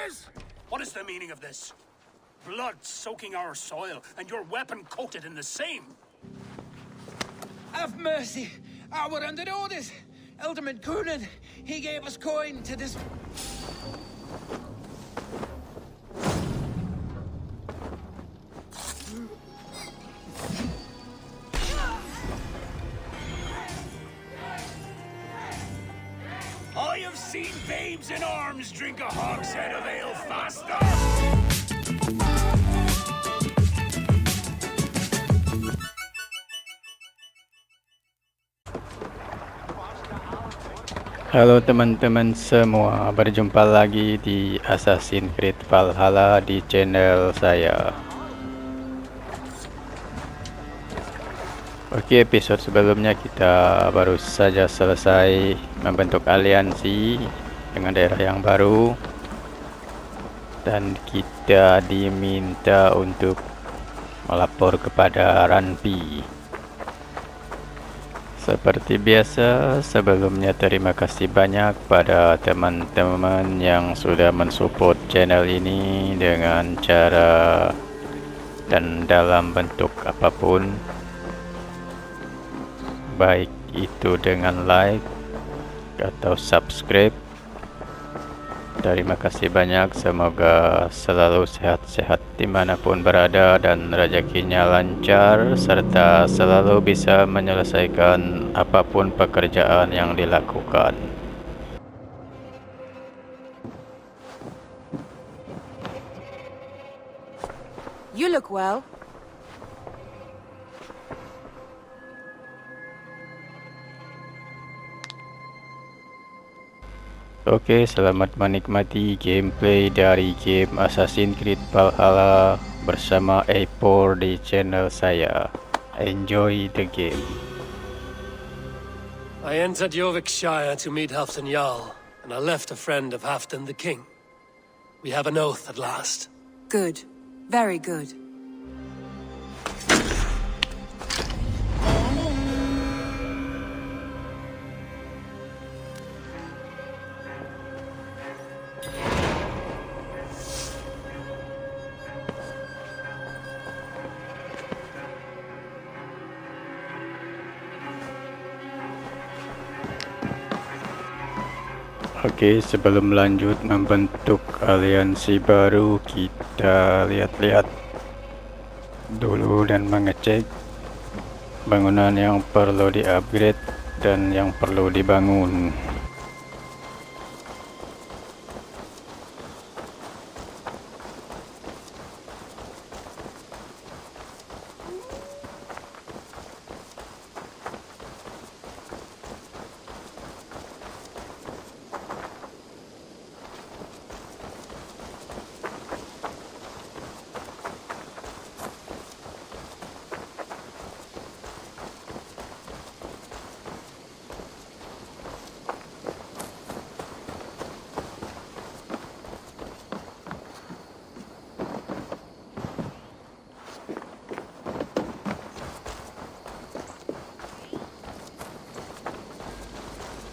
is? What is the meaning of this? Blood soaking our soil, and your weapon coated in the same. Have mercy! I were under orders! Alderman Coonan, he gave us coin to this... I have seen babes in arms drink a hogshead of ale faster! Halo teman-teman semua, berjumpa lagi di Asassin Valhalla di channel saya. Oke, episode sebelumnya kita baru saja selesai membentuk aliansi dengan daerah yang baru, dan kita diminta untuk melapor kepada Ranpi. Seperti biasa, sebelumnya terima kasih banyak pada teman-teman yang sudah mensupport channel ini dengan cara dan dalam bentuk apapun, baik itu dengan like atau subscribe. Terima kasih banyak, semoga selalu sehat-sehat dimanapun berada dan rezekinya lancar, serta selalu bisa menyelesaikan apapun pekerjaan yang dilakukan. You look well. Oke, selamat menikmati gameplay dari game Assassin's Creed Valhalla bersama Eivor di channel saya. Enjoy the game. I entered Yorkshire to meet Halfdan Jarl, and I left a friend of Halfdan the King. We have an oath at last. Good. Very good. Oke, sebelum lanjut membentuk aliansi baru, kita lihat-lihat dulu dan mengecek bangunan yang perlu di-upgrade dan yang perlu dibangun.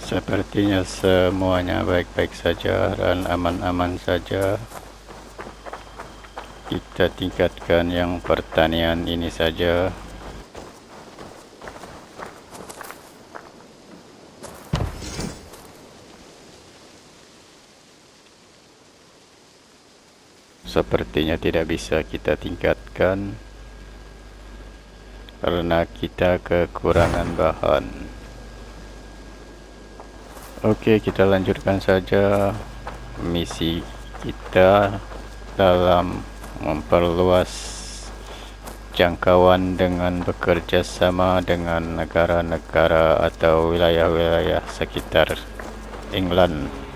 Sepertinya semuanya baik-baik saja dan aman-aman saja. Kita tingkatkan yang pertanian ini saja. Sepertinya tidak bisa kita tingkatkan karena kita kekurangan bahan. Oke, kita lanjutkan saja misi kita dalam memperluas jangkauan dengan bekerja sama dengan negara-negara atau wilayah-wilayah sekitar England.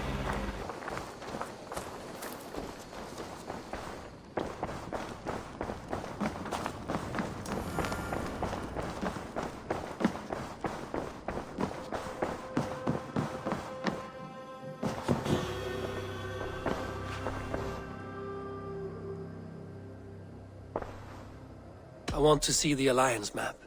I want to see the Alliance map.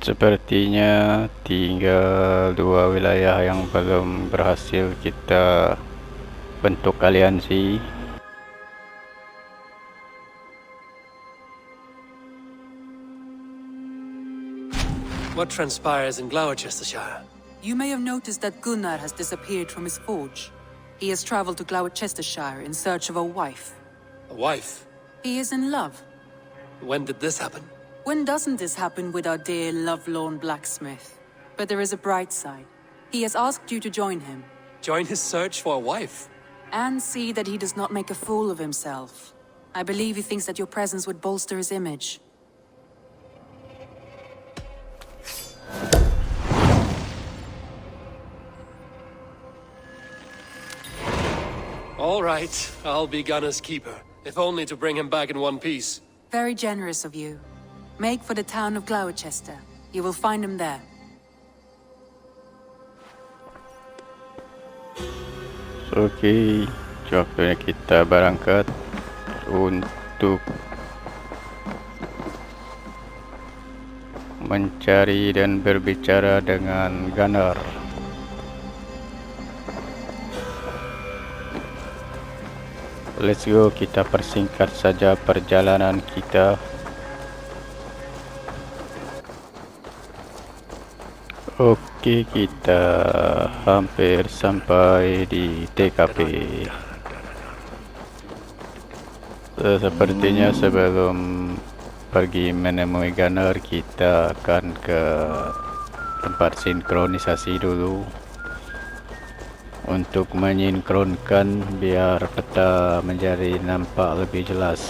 Sepertinya tinggal 2 wilayah yang belum berhasil kita bentuk aliansi. What transpires in Gloucestershire? You may have noticed that Gunnar has disappeared from his forge. He has traveled to Gloucestershire in search of a wife. A wife? He is in love. When did this happen? When doesn't this happen with our dear lovelorn blacksmith? But there is a bright side. He has asked you to join him. Join his search for a wife? And see that he does not make a fool of himself. I believe he thinks that your presence would bolster his image. All right, I'll be Gunner's keeper, if only to bring him back in one piece. Very generous of you. Make for the town of Gloucester. You will find him there. Oke, waktunya kita berangkat untuk mencari dan berbicara dengan Gunnar. Let's go, kita persingkat saja perjalanan kita. Oke, kita hampir sampai di TKP. Sepertinya sebelum pergi menemui Gunnar, kita akan ke tempat sinkronisasi dulu untuk menyinkronkan biar peta menjadi nampak lebih jelas.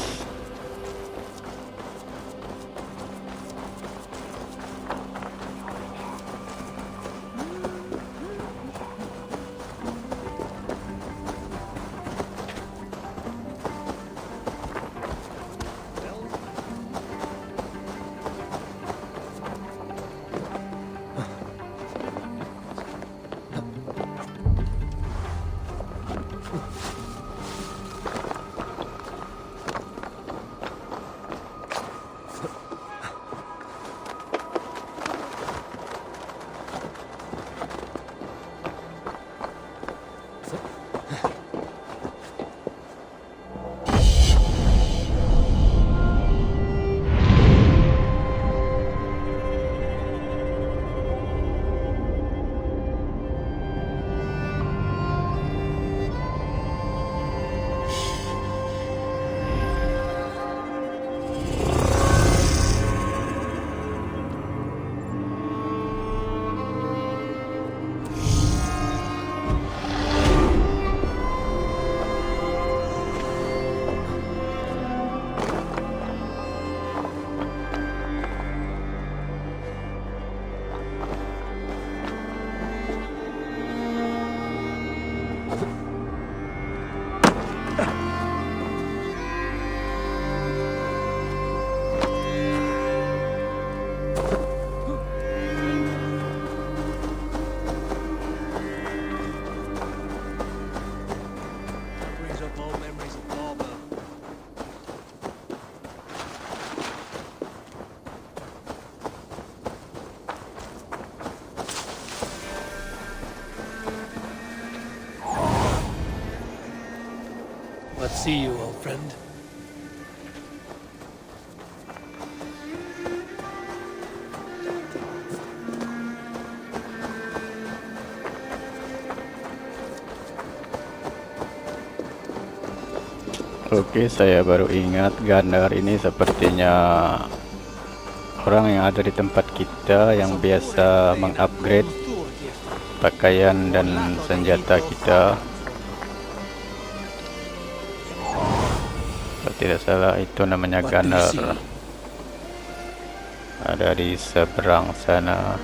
Let's see you, old friend. Oke, saya baru ingat Gunnar ini sepertinya orang yang ada di tempat kita yang biasa mengupgrade pakaian dan senjata kita. Kalau tidak salah itu namanya Gunnar. Ada di seberang sana.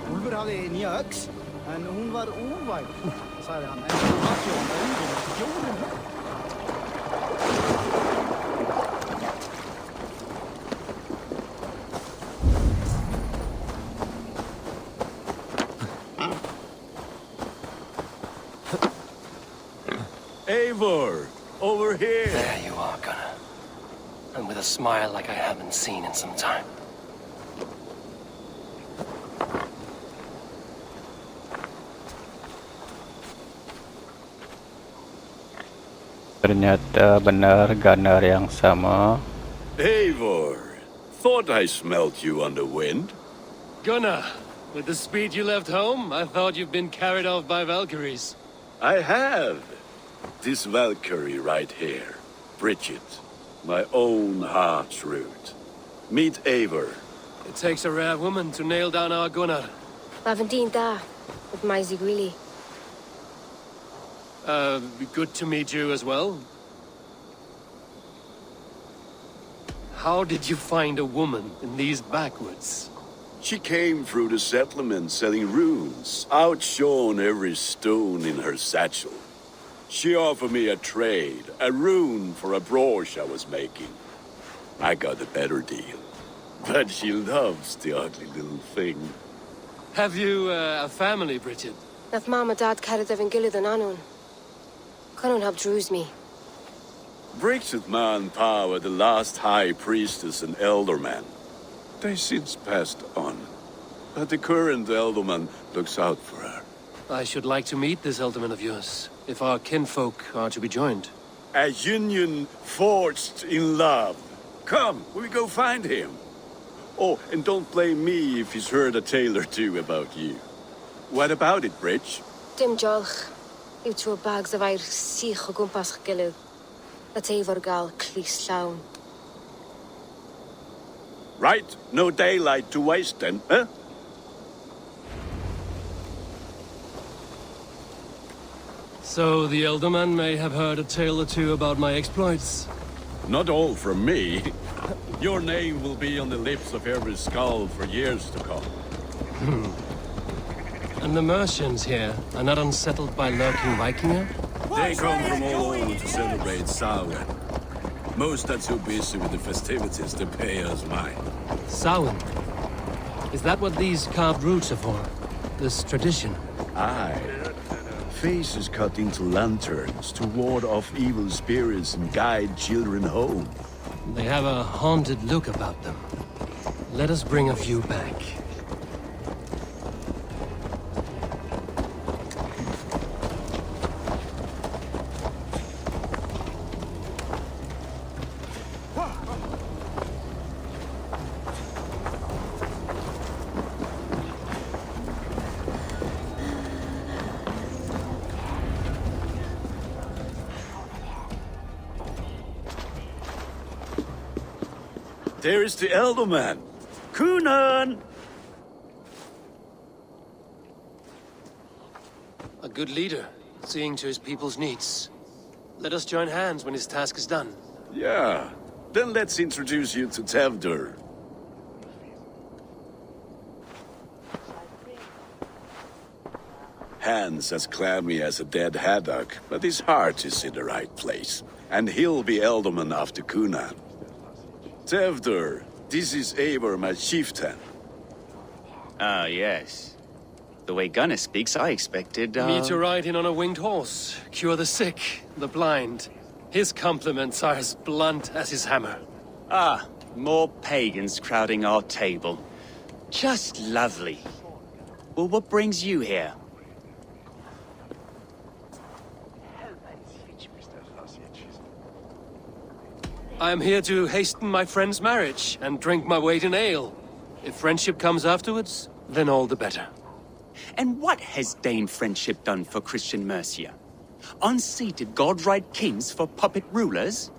Úlfur hafði nýja öx, en hún var óvæg, sagði hann, en það var sjóna undir 4 högg. Eivor, over here. There you are, Gunnar. And with a smile like I haven't seen in some time. Ternyata benar Gunnar yang sama. Eivor, thought I smelt you on the wind. Gunnar, with the speed you left home, I thought you'd been carried off by Valkyries. I have. This Valkyrie right here, Bridget, my own heart's root. Meet Eivor. It takes a rare woman to nail down our Gunnar. Lavendine da, with Maisy Greeley. Good to meet you as well. How did you find a woman in these backwoods? She came through the settlement selling runes, outshone every stone in her satchel. She offered me a trade, a rune for a brooch I was making. I got a better deal. But she loves the ugly little thing. Have you a family, Bridget? Naf mama dad carried of Gilid and Anun. Cannon have drews me. Bridget man power the last high priestess and elderman. They since passed on. But the current elderman looks out for her. I should like to meet this elderman of yours, if our kinfolk are to be joined. A union forged in love. Come, we go find him. Oh, and don't blame me if he's heard a tale or two about you. What about it, Bridge? Dim jolch. You two bags of air sich o gwmpas gilydd. That Eivor gal clis llawn. Right, no daylight to waste then, huh? So the elderman may have heard a tale or two about my exploits. Not all from me. Your name will be on the lips of every skull for years to come. And the merchants here are not unsettled by lurking Vikinger? They come from all over to celebrate Samhain. Most are too busy with the festivities to pay us mind. Samhain? Is that what these carved roots are for? This tradition? Aye. Faces cut into lanterns to ward off evil spirits and guide children home. They have a haunted look about them. Let us bring a few back. There is the Elderman. Kunan! A good leader, seeing to his people's needs. Let us join hands when his task is done. Yeah. Then let's introduce you to Tevdur. Hands as clammy as a dead haddock, but his heart is in the right place. And he'll be Elderman after Kunan. Tevdur, this is Eivor, my chieftain. Ah, yes. The way Gunnar speaks, I expected, Me to ride in on a winged horse, cure the sick, the blind. His compliments are as blunt as his hammer. Ah, more pagans crowding our table. Just lovely. Well, what brings you here? I am here to hasten my friend's marriage and drink my weight in ale. If friendship comes afterwards, then all the better. And what has Dane friendship done for Christian Mercia? Unseated godright kings for puppet rulers?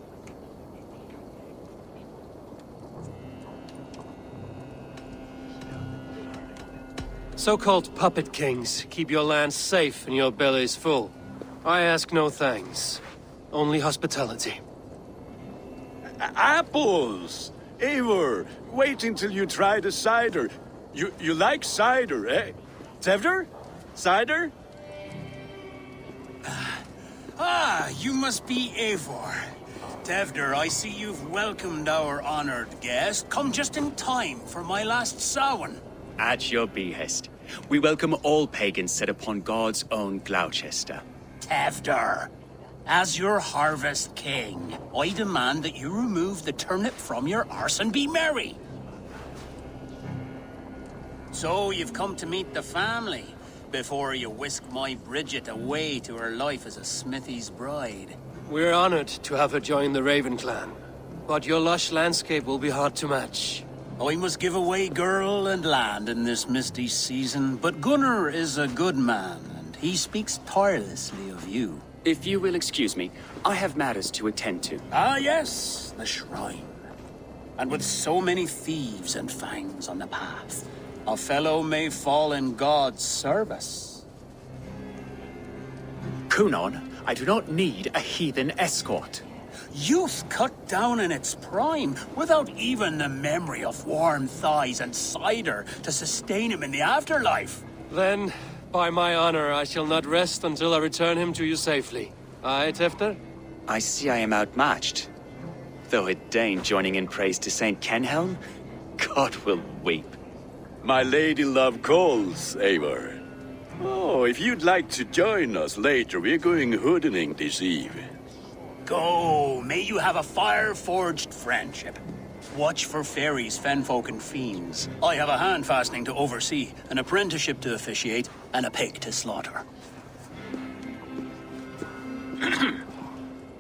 So-called puppet kings keep your lands safe and your bellies full. I ask no thanks, only hospitality. Apples! Eivor, wait until you try the cider. You like cider, eh? Tevdur? Cider? You must be Eivor. Tevdur, I see you've welcomed our honored guest. Come just in time for my last Samhain. At your behest. We welcome all pagans set upon God's own Gloucester. Tevdur, As your harvest king, I demand that you remove the turnip from your arse and be merry. So you've come to meet the family, before you whisk my Bridget away to her life as a smithy's bride. We're honored to have her join the Raven clan, but your lush landscape will be hard to match. I must give away girl and land in this misty season, but Gunnar is a good man, and he speaks tirelessly of you. If you will excuse me, I have matters to attend to. Ah, yes, the shrine. And with so many thieves and fangs on the path, a fellow may fall in God's service. Kunon, I do not need a heathen escort. Youth cut down in its prime, without even the memory of warm thighs and cider to sustain him in the afterlife. Then, by my honor, I shall not rest until I return him to you safely. Aye, Tefter? I see I am outmatched. Though a Dane joining in praise to Saint Kenhelm, God will weep. My lady love calls, Eivor. Oh, if you'd like to join us later, we're going hoodening this eve. Go, may you have a fire-forged friendship. Watch for fairies, fenfolk, and fiends. I have a hand fastening to oversee, an apprenticeship to officiate, and a pig to slaughter.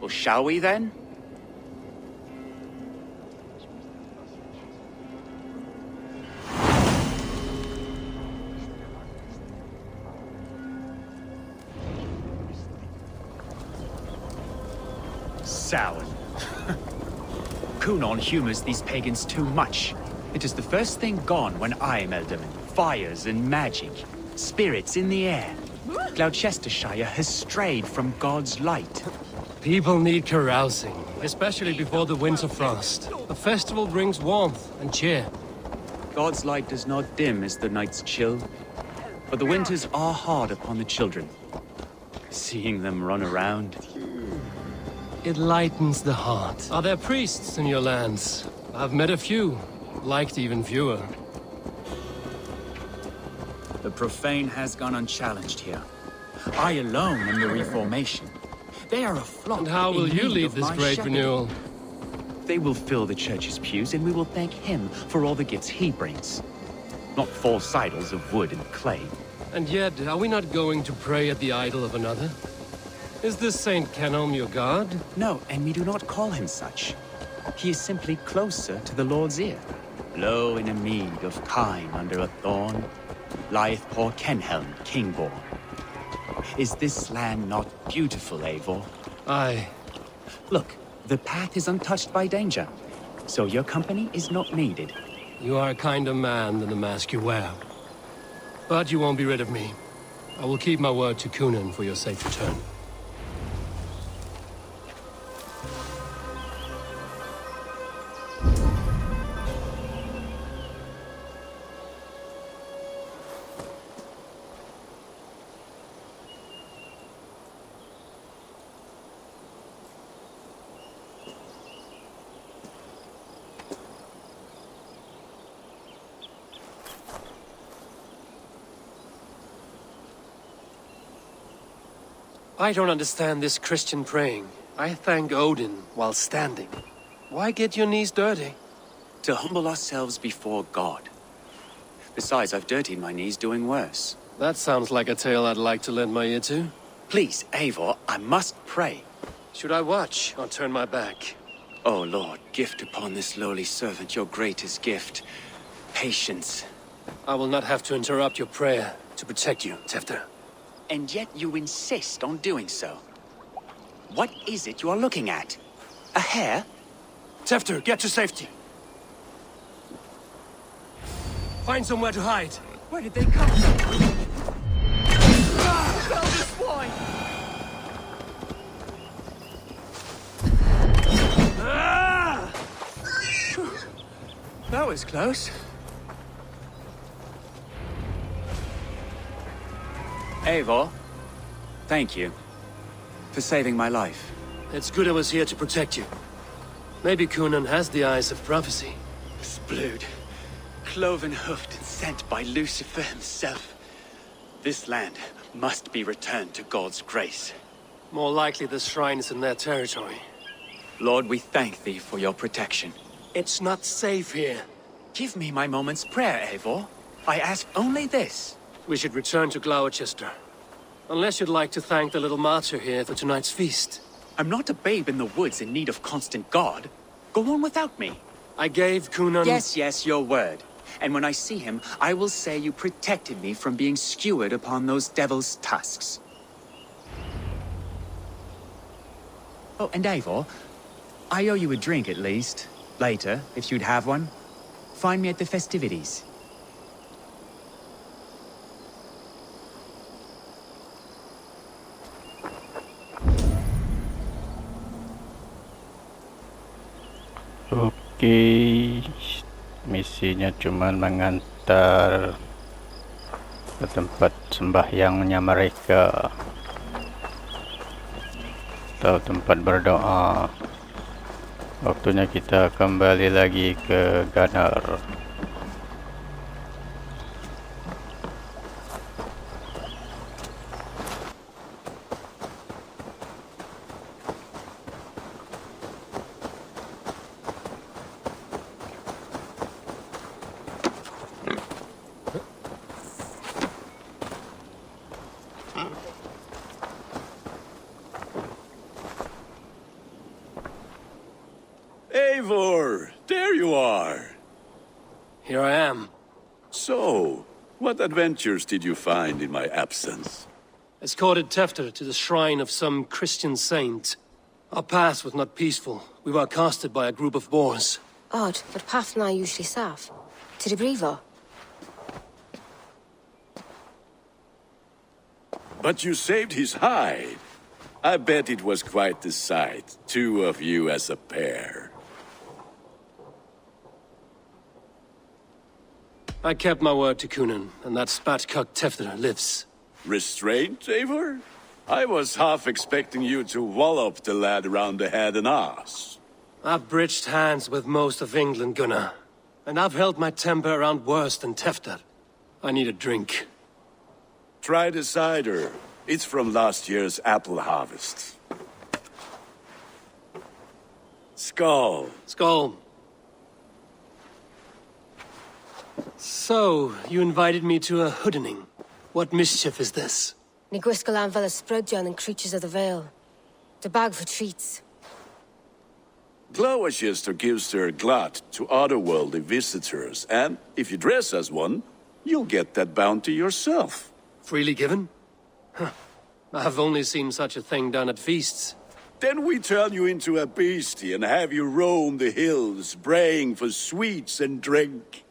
Well, shall we then? Sour. Kunon humors these pagans too much. It is the first thing gone when I am Elderman. Fires and magic. Spirits in the air. Gloucestershire has strayed from God's light. People need carousing, especially before the winter frost. A festival brings warmth and cheer. God's light does not dim as the nights chill, but the winters are hard upon the children. Seeing them run around. It lightens the heart. Are there priests in your lands? I've met a few, liked even fewer. The profane has gone unchallenged here. I alone am the Reformation. They are a flock. And how will in you need lead of this my great shepherding. renewal? They will fill the church's pews, and we will thank him for all the gifts he brings. Not false idols of wood and clay. And yet, are we not going to pray at the idol of another? Is this Saint Kenhelm your god? No, and we do not call him such. He is simply closer to the Lord's ear. Low in a mead of kine under a thorn, lieth poor Kenhelm, king-born. Is this land not beautiful, Eivor? Aye. Look, the path is untouched by danger, so your company is not needed. You are a kinder man than the mask you wear. But you won't be rid of me. I will keep my word to Kunon for your safe return. I don't understand this Christian praying. I thank Odin while standing. Why get your knees dirty? To humble ourselves before God. Besides, I've dirtied my knees doing worse. That sounds like a tale I'd like to lend my ear to. Please, Eivor, I must pray. Should I watch or turn my back? Oh Lord, gift upon this lowly servant your greatest gift. Patience. I will not have to interrupt your prayer to protect you, Tefter. And yet you insist on doing so. What is it you are looking at? A hare? Tefter, get to safety. Find somewhere to hide. Where did they come from? Kill the swine! That was close. Eivor, thank you for saving my life. It's good I was here to protect you. Maybe Kunon has the eyes of prophecy. Splood, cloven-hoofed and sent by Lucifer himself. This land must be returned to God's grace. More likely the shrine is in their territory. Lord, we thank thee for your protection. It's not safe here. Give me my moment's prayer, Eivor. I ask only this. We should return to Gloucester. Unless you'd like to thank the little martyr here for tonight's feast. I'm not a babe in the woods in need of constant guard. Go on without me. I gave Cunan... Yes, your word. And when I see him, I will say you protected me from being skewered upon those devil's tusks. Oh, and Eivor, I owe you a drink at least. Later, if you'd have one. Find me at the festivities. Oke, misinya cuman mengantar ke tempat sembahyangnya mereka atau tempat berdoa. Waktunya kita kembali lagi ke Ganar. Eivor, there you are. Here I am. So, what adventures did you find in my absence? Escorted Tefter to the shrine of some Christian saint. Our path was not peaceful. We were accosted by a group of boars. Odd, but path na usually safe. To the brievo. But you saved his hide. I bet it was quite the sight, two of you as a pair. I kept my word to Cunan, and that spatcock Tefter lives. Restraint, Eivor? I was half expecting you to wallop the lad around the head and ass. I've bridged hands with most of England, Gunnar. And I've held my temper around worse than Tefter. I need a drink. Try the cider. It's from last year's apple harvest. Skull. Skull. So, you invited me to a hoodening. What mischief is this? Ni gwisgalan fel ysbrydion and creatures of the Vale. The bag for treats. Gloucester gives their glut to otherworldly visitors, and if you dress as one, you'll get that bounty yourself. Freely given? Huh. I've only seen such a thing done at feasts. Then we turn you into a beastie and have you roam the hills, braying for sweets and drink.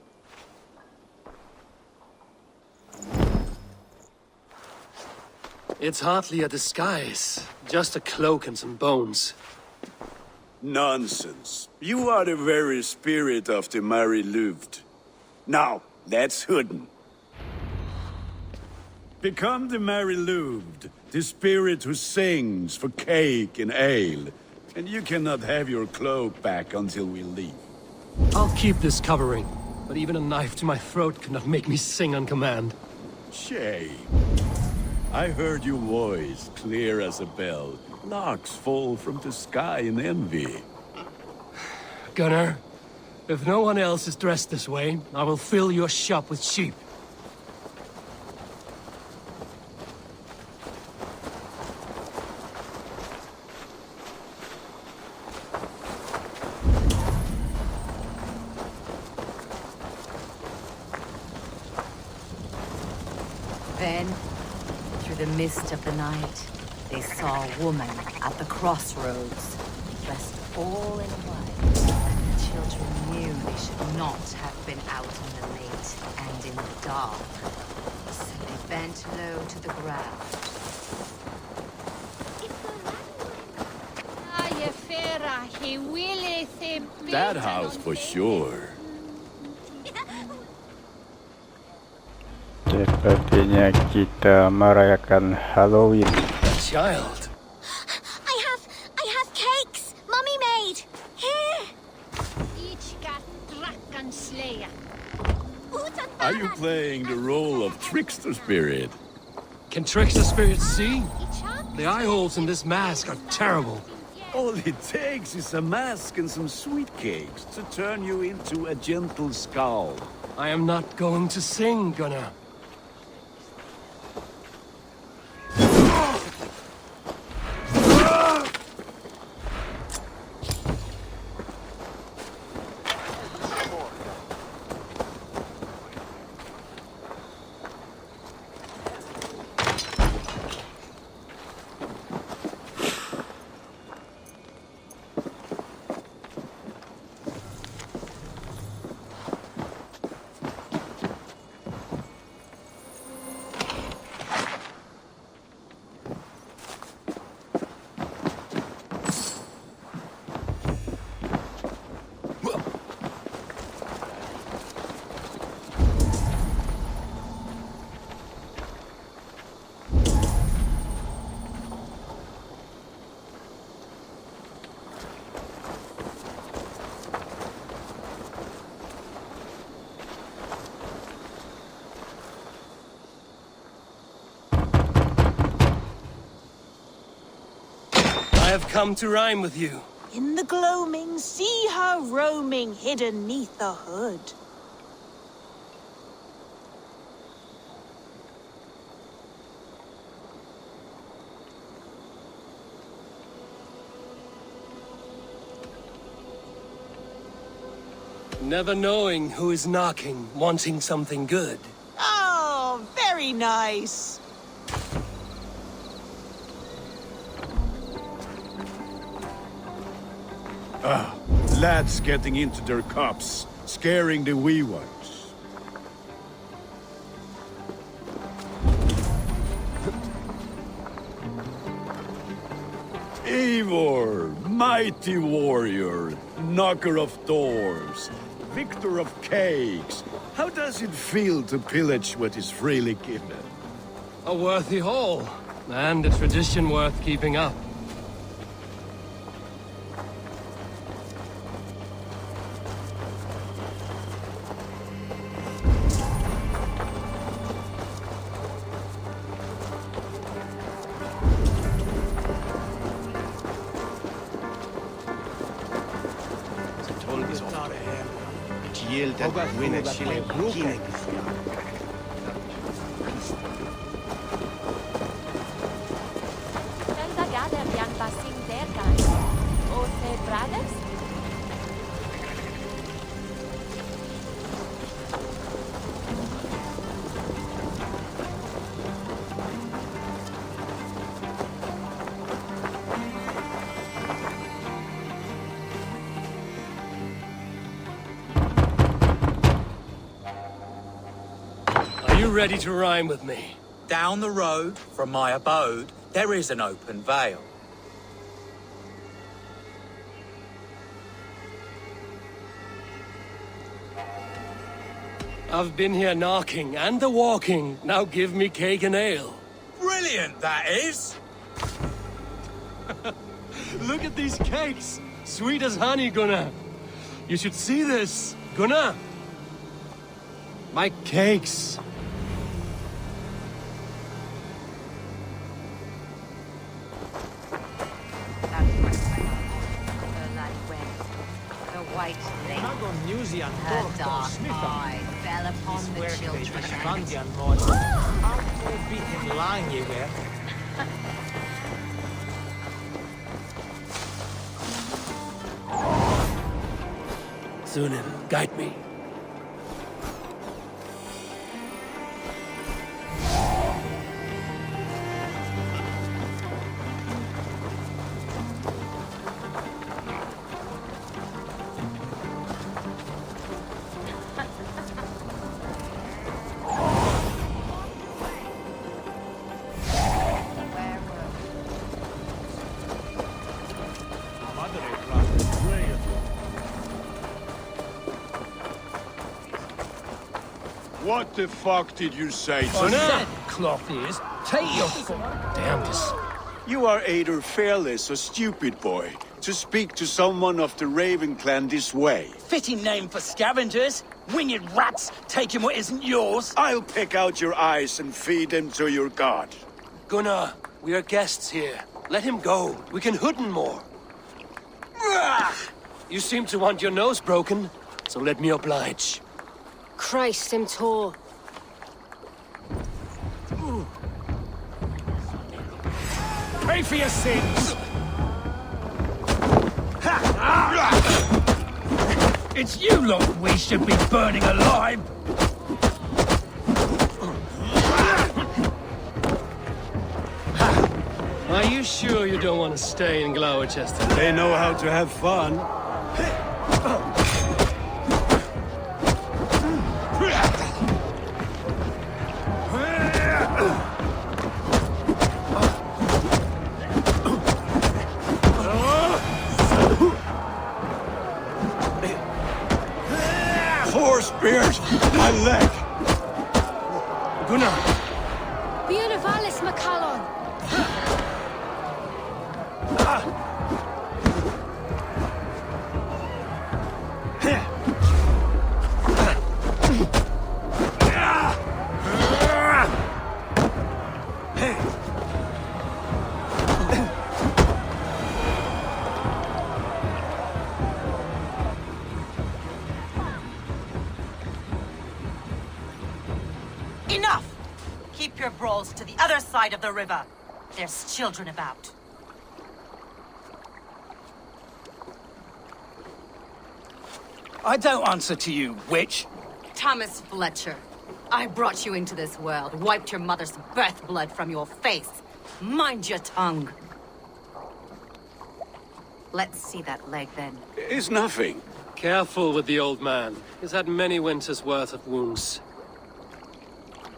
It's hardly a disguise. Just a cloak and some bones. Nonsense. You are the very spirit of the Mary Louved. Now, let's hooden. Become the Mary Louved, the spirit who sings for cake and ale. And you cannot have your cloak back until we leave. I'll keep this covering, but even a knife to my throat cannot make me sing on command. Shame. I heard your voice clear as a bell. Larks fall from the sky in envy. Gunnar, if no one else is dressed this way, I will fill your shop with sheep. Then, through the mist of the night, they saw a woman at the crossroads, dressed all in white. The children knew they should not have been out in the late and in the dark, so they bent low to the ground. That house for sure. Sepertinya kita merayakan Halloween. Child. I have cakes. Mummy made. Here. Are you playing the role of trickster spirit? Can trickster spirits see? The eye holes in this mask are terrible. All it takes is a mask and some sweet cakes to turn you into a gentle skull. I am not going to sing, Gunnar. I have come to rhyme with you. In the gloaming, see her roaming hidden neath the hood. Never knowing who is knocking, wanting something good. Oh, very nice. Lads getting into their cups, scaring the wee ones. Eivor, mighty warrior, knocker of doors, victor of cakes. How does it feel to pillage what is freely given? A worthy haul, and a tradition worth keeping up. Ready to rhyme with me? Down the road from my abode, there is an open vale. I've been here knocking and the walking. Now give me cake and ale. Brilliant, that is! Look at these cakes! Sweet as honey, Gunnar. You should see this, Gunnar. My cakes. Her dark eye fell upon the children Sunan, guide me. What the fuck did you say to Oh, me? no. Cloth ears. Take your foot. Damn this. You are either fearless or stupid, boy, to speak to someone of the Raven clan this way. Fitting name for scavengers. Winged rats taking what isn't yours. I'll pick out your eyes and feed them to your god. Gunnar, we are guests here. Let him go. We can hood him more. You seem to want your nose broken, so let me oblige. Christ, him tall. Pay for your sins! It's you lot we should be burning alive! Are you sure you don't want to stay in Gloucester? They know how to have fun. Horse beard! My leg! Gunnar! Bieravalis Macallon! Enough! Keep your brawls to the other side of the river. There's children about. I don't answer to you, witch. Thomas Fletcher, I brought you into this world, wiped your mother's birth blood from your face. Mind your tongue. Let's see that leg, then. It's nothing. Careful with the old man. He's had many winters' worth of wounds.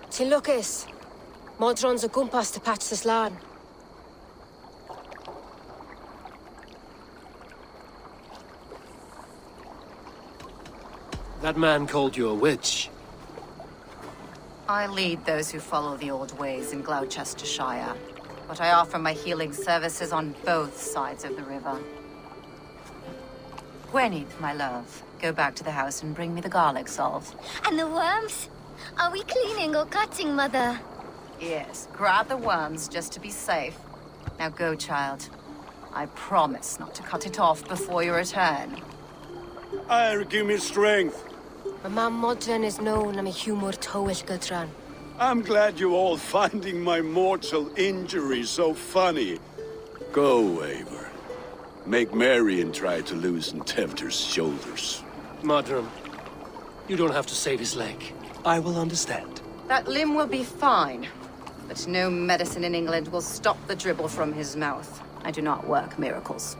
Tilukis. Modron's a gumpas to patch this land. That man called you a witch. I lead those who follow the old ways in Gloucestershire, but I offer my healing services on both sides of the river. Gwyneth, my love, go back to the house and bring me the garlic salt. And the worms? Are we cleaning or cutting, Mother? Yes, grab the worms just to be safe. Now go, child. I promise not to cut it off before you return. Give me strength. My mam Modron is known I'm a humor towish gudran. I'm glad you all finding my mortal injury so funny. Go, Eivor. Make merry and try to loosen Tevter's shoulders. Modron, you don't have to save his leg. I will understand. That limb will be fine, but no medicine in England will stop the dribble from his mouth. I do not work miracles.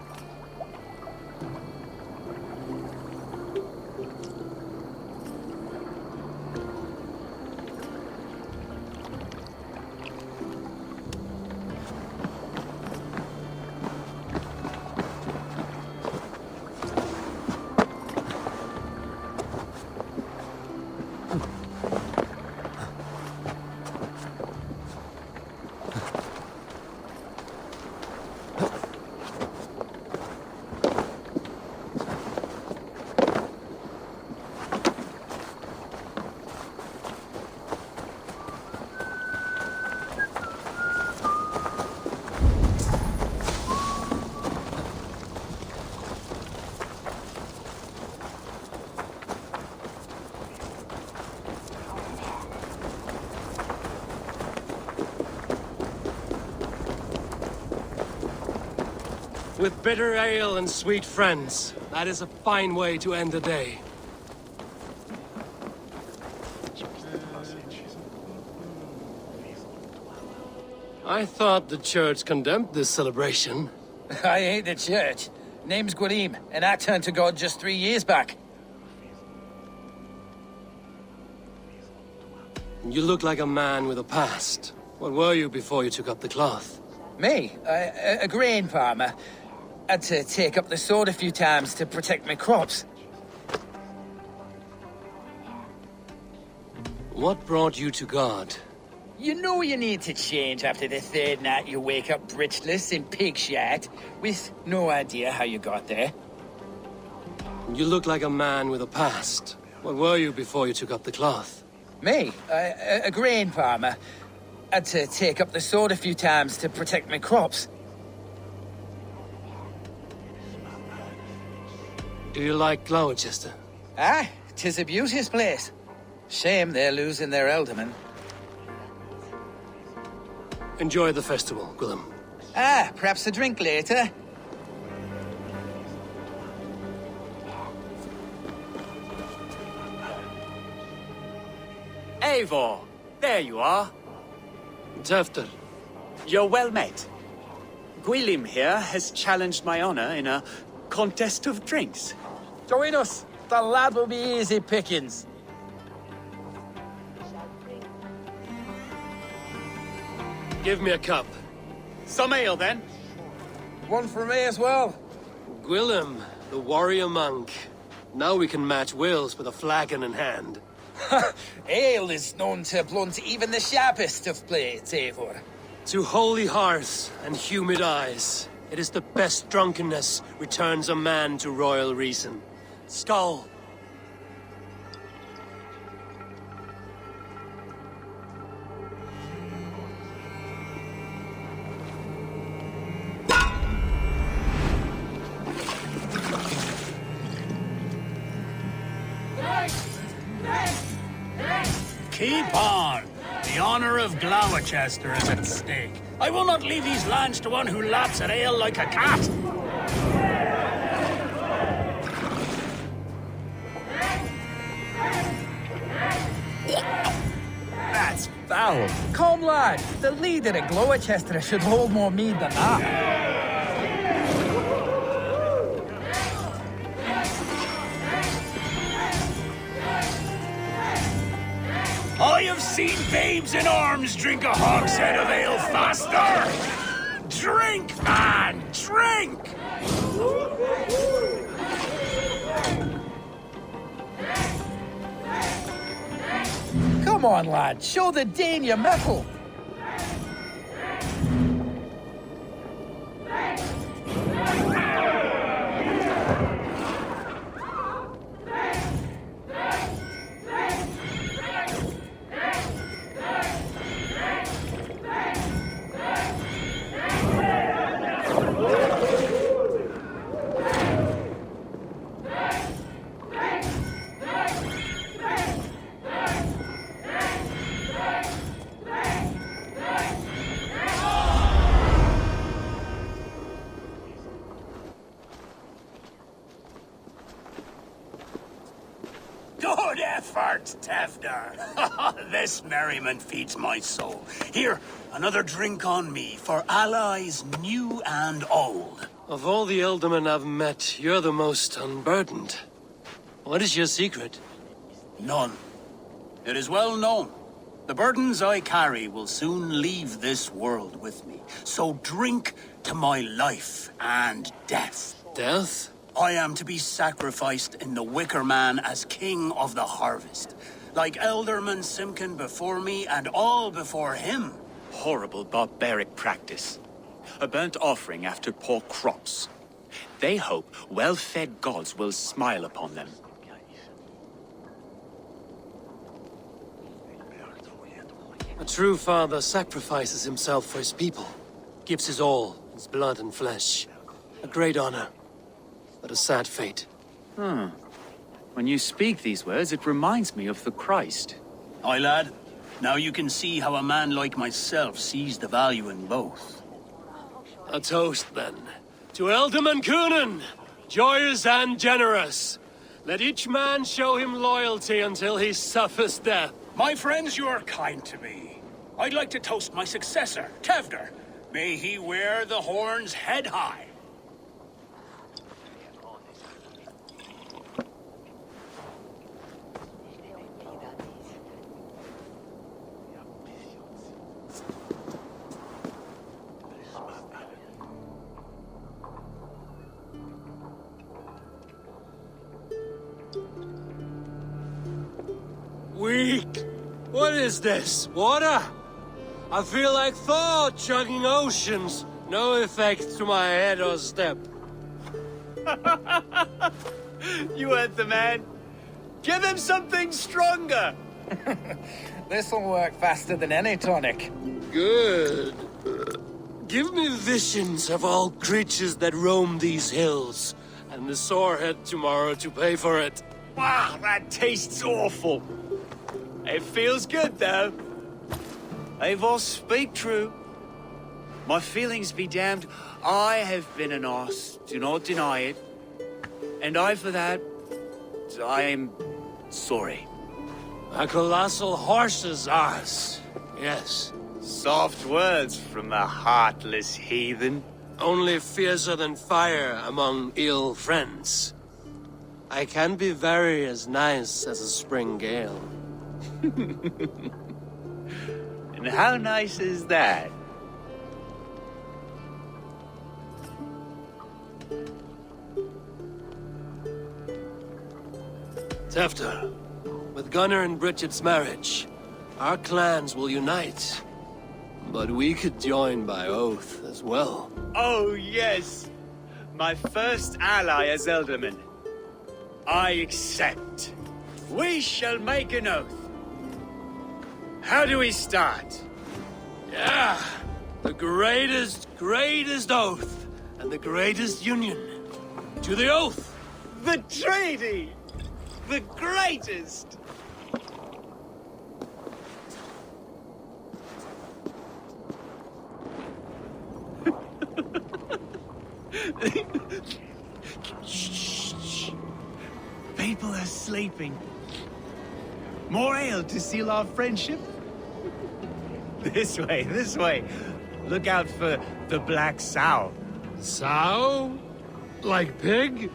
With bitter ale and sweet friends, that is a fine way to end the day. I thought the church condemned this celebration. I hate the church. Name's Gwalim, and I turned to God just 3 years back. You look like a man with a past. What were you before you took up the cloth? Me? A grain farmer. Had to take up the sword a few times to protect my crops. What brought you to God? You know you need to change after the third night you wake up britchless in pig shat, with no idea how you got there. You look like a man with a past. What were you before you took up the cloth? Me? A grain farmer. Had to take up the sword a few times to protect my crops. Do you like Gloucester? Ah, 'tis a beauteous place. Shame they're losing their alderman. Enjoy the festival, Gwillem. Ah, perhaps a drink later. Eivor, there you are. Tefter. You're well met. Gwilym here has challenged my honor in a contest of drinks. Join us. The lad will be easy pickings. Give me a cup. Some ale, then. One for me as well. Gwillem, the warrior monk. Now we can match wills with a flagon in hand. Ale is known to blunt even the sharpest of blades, Eivor. To holy hearts and humid eyes, it is the best drunkenness returns a man to royal reason. Skull. Keep on! The honor of Gloucester is at stake. I will not leave these lands to one who laps at ale like a cat! That's foul. Come, lad. The leader of Gloucester should hold more mead than that. I have seen babes in arms drink a hogshead of ale faster! Drink, man! Drink! Come on, lad. Show the Dane your mettle. Good effort, Tefder. This merriment feeds my soul. Here, another drink on me for allies new and old. Of all the ealdormen I've met, you're the most unburdened. What is your secret? None. It is well known. The burdens I carry will soon leave this world with me. So drink to my life and death. Death? I am to be sacrificed in the Wicker Man as king of the harvest. Like Elderman Simkin before me and all before him. Horrible barbaric practice. A burnt offering after poor crops. They hope well-fed gods will smile upon them. A true father sacrifices himself for his people. Gives his all, his blood and flesh. A great honor, but a sad fate. When you speak these words, it reminds me of the Christ. Aye, lad. Now you can see how a man like myself sees the value in both. A toast, then. To Ealdorman Coonan, joyous and generous. Let each man show him loyalty until he suffers death. My friends, you are kind to me. I'd like to toast my successor, Tefder. May he wear the horns head high. Weak! What is this? Water? I feel like Thor chugging oceans. No effect to my head or step. You heard the man. Give him something stronger. This'll work faster than any tonic. Good. Give me visions of all creatures that roam these hills, and the sorehead tomorrow to pay for it. Wow, that tastes awful. It feels good, though. Eivor, speak true. My feelings be damned. I have been an arse, do not deny it. And I, for that, I am sorry. A colossal horse's arse, yes. Soft words from a heartless heathen. Only fiercer than fire among ill friends. I can be very as nice as a spring gale. And how nice is that? Tefter, with Gunnar and Bridget's marriage, our clans will unite. But we could join by oath as well. Oh, yes. My first ally as Elderman. I accept. We shall make an oath. How do we start? Yeah, the greatest oath, and the greatest union. To the oath! The treaty! The greatest! Shh. People are sleeping. More ale to seal our friendship? This way. Look out for the black sow. Sow? Like pig?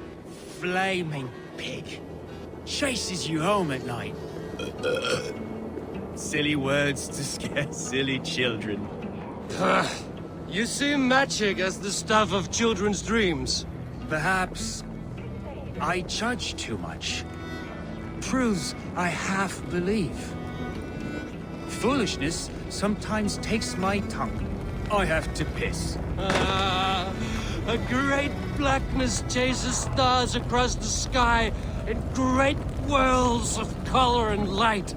Flaming pig. Chases you home at night. Silly words to scare silly children. You see magic as the stuff of children's dreams. Perhaps I judge too much. Truths I half believe. Foolishness sometimes takes my tongue. I have to piss. A great blackness chases stars across the sky in great whirls of color and light.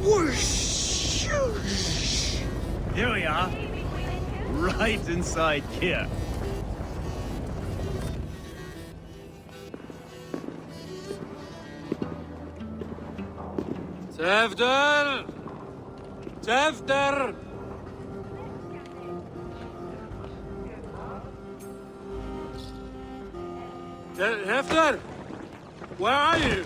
Whoosh! Here we are. Right inside here. Tefter! Tefter! Tefter! Where are you?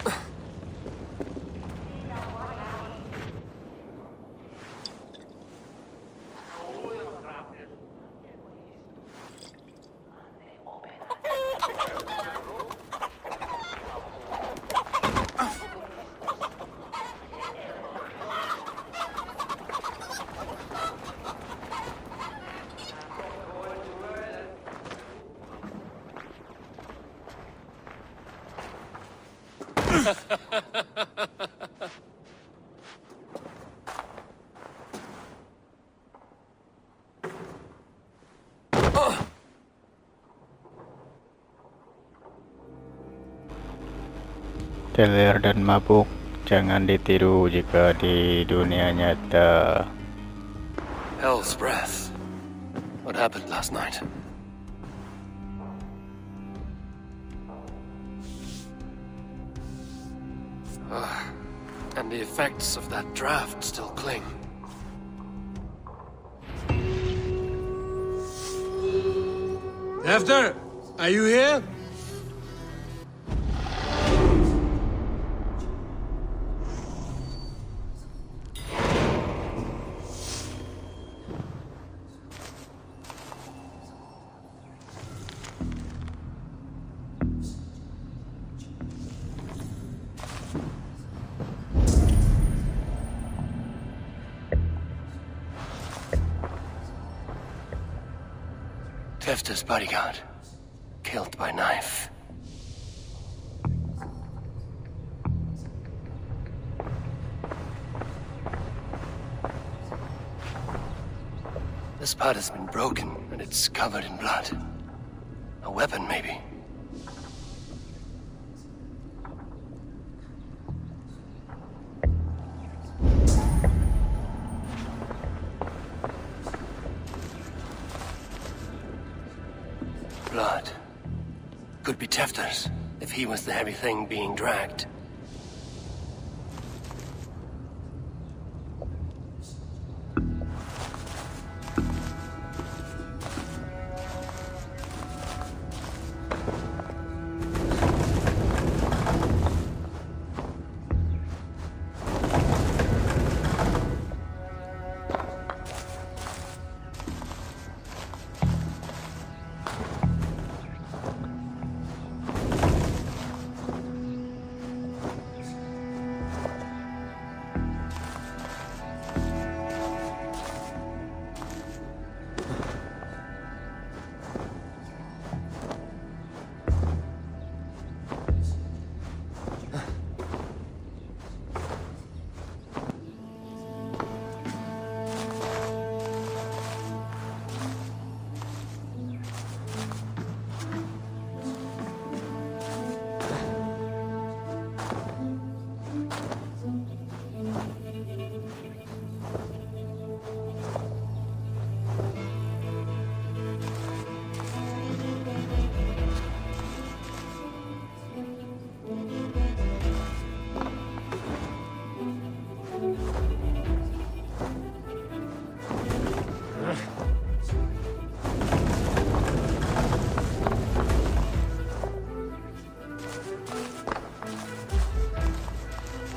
Teler dan mabuk jangan ditiru jika di dunia nyata. Hell's breath. What happened last night? And the effects of that draft still cling. Tefter, are you here? Tefter's bodyguard, killed by knife. This part has been broken, and it's covered in blood. A weapon, maybe. Could be Tefter's, if he was the heavy thing being dragged.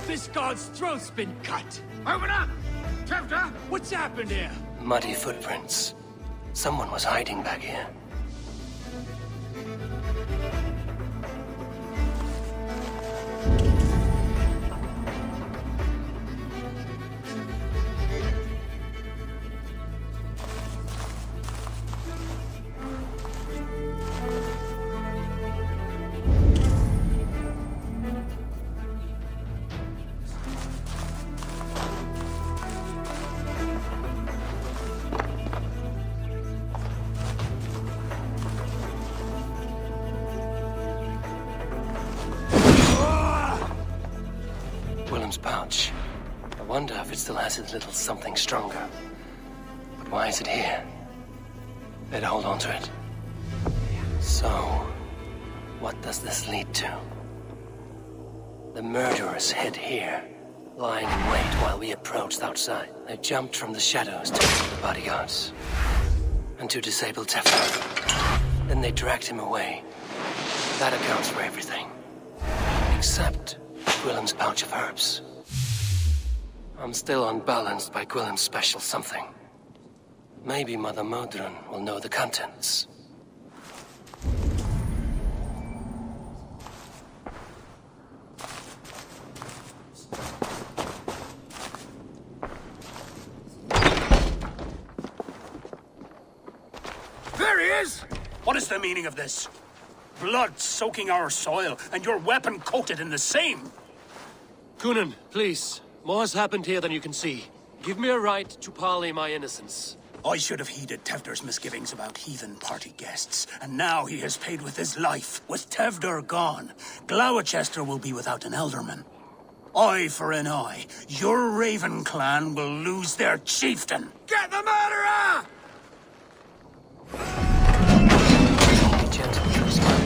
This god's throat's been cut! Open up! Tefter! What's happened here? Muddy footprints. Someone was hiding back here. Pouch. I wonder if it still has its little something stronger. But why is it here? Better hold on to it. So, what does this lead to? The murderers hid here, lying in wait while we approached outside. They jumped from the shadows to the bodyguards and to disable Tefter. Then they dragged him away. That accounts for everything. Except Gwillem's pouch of herbs. I'm still unbalanced by Gwillem's special something. Maybe Mother Modron will know the contents. There he is! What is the meaning of this? Blood soaking our soil, and your weapon coated in the same! Kunin, please. More has happened here than you can see. Give me a right to parley my innocence. I should have heeded Tevder's misgivings about heathen party guests, and now he has paid with his life. With Tevder gone, Gloucester will be without an elderman. Eye for an eye. Your Raven clan will lose their chieftain. Get the murderer! Be gentle, Tristan.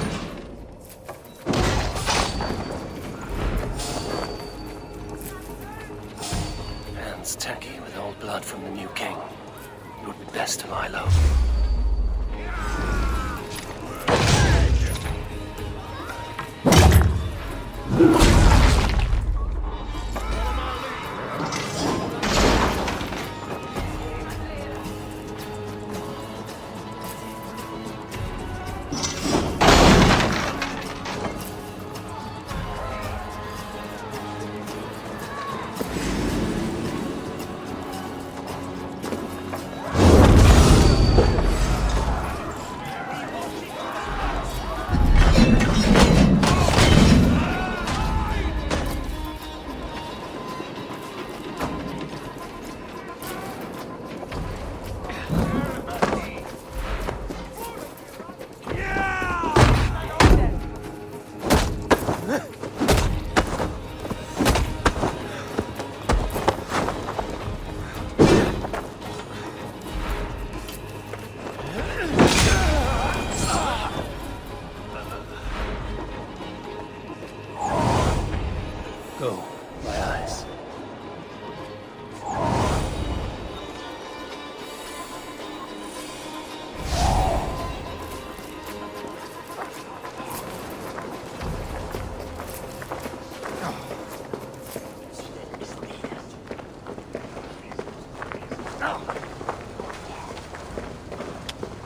Hands tacky with old blood from the new king. It would be best to lie low.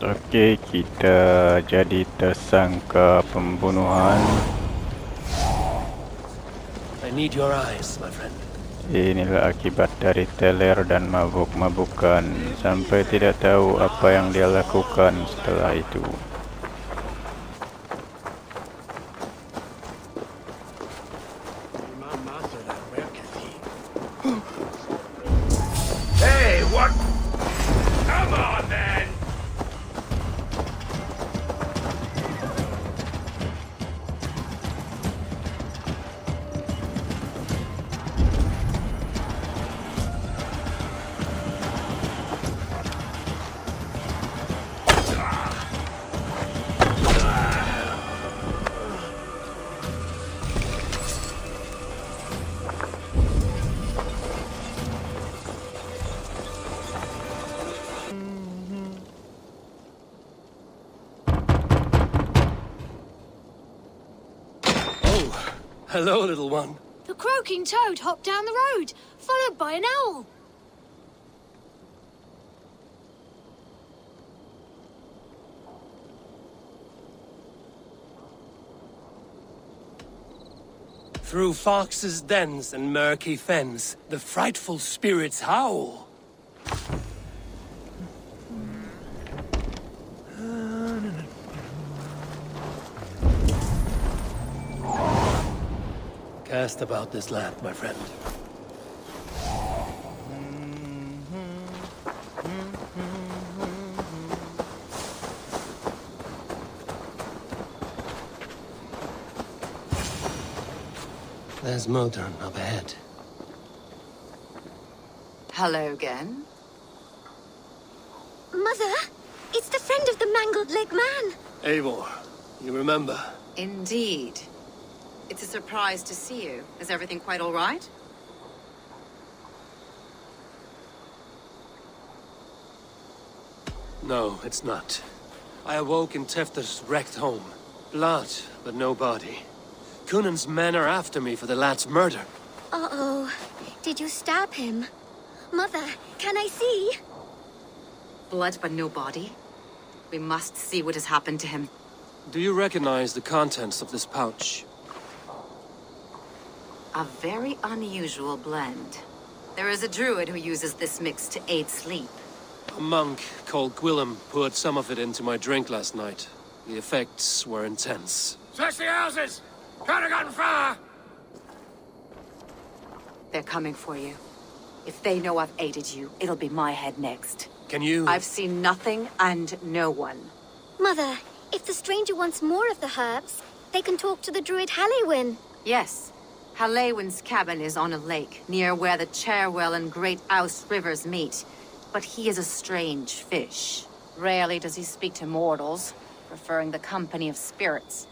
Okey, kita jadi tersangka pembunuhan. I need your eyes, my friend. Inilah akibat dari teler dan mabuk-mabukan sampai tidak tahu apa yang dia lakukan setelah itu. Hey, what? Come on, then! Hello, little one. The croaking toad hopped down the road, followed by an owl. Through foxes' dens and murky fens, the frightful spirits howl. Cast about this land, my friend. There's Modern up ahead. Hello again. Mother, it's the friend of the mangled leg man. Eivor, you remember? Indeed. It's a surprise to see you. Is everything quite all right? No, it's not. I awoke in Tefter's wrecked home. Blood, but no body. Cunan's men are after me for the lad's murder. Uh-oh. Did you stab him? Mother, can I see? Blood but no body? We must see what has happened to him. Do you recognize the contents of this pouch? A very unusual blend. There is a druid who uses this mix to aid sleep. A monk called Gwillem poured some of it into my drink last night. The effects were intense. Search the houses! Could have gotten far! They're coming for you. If they know I've aided you, it'll be my head next. Can you... I've seen nothing and no one. Mother, if the stranger wants more of the herbs, they can talk to the druid Halewyn. Yes. Halewyn's cabin is on a lake, near where the Cherwell and Great Ouse rivers meet. But he is a strange fish. Rarely does he speak to mortals, preferring the company of spirits.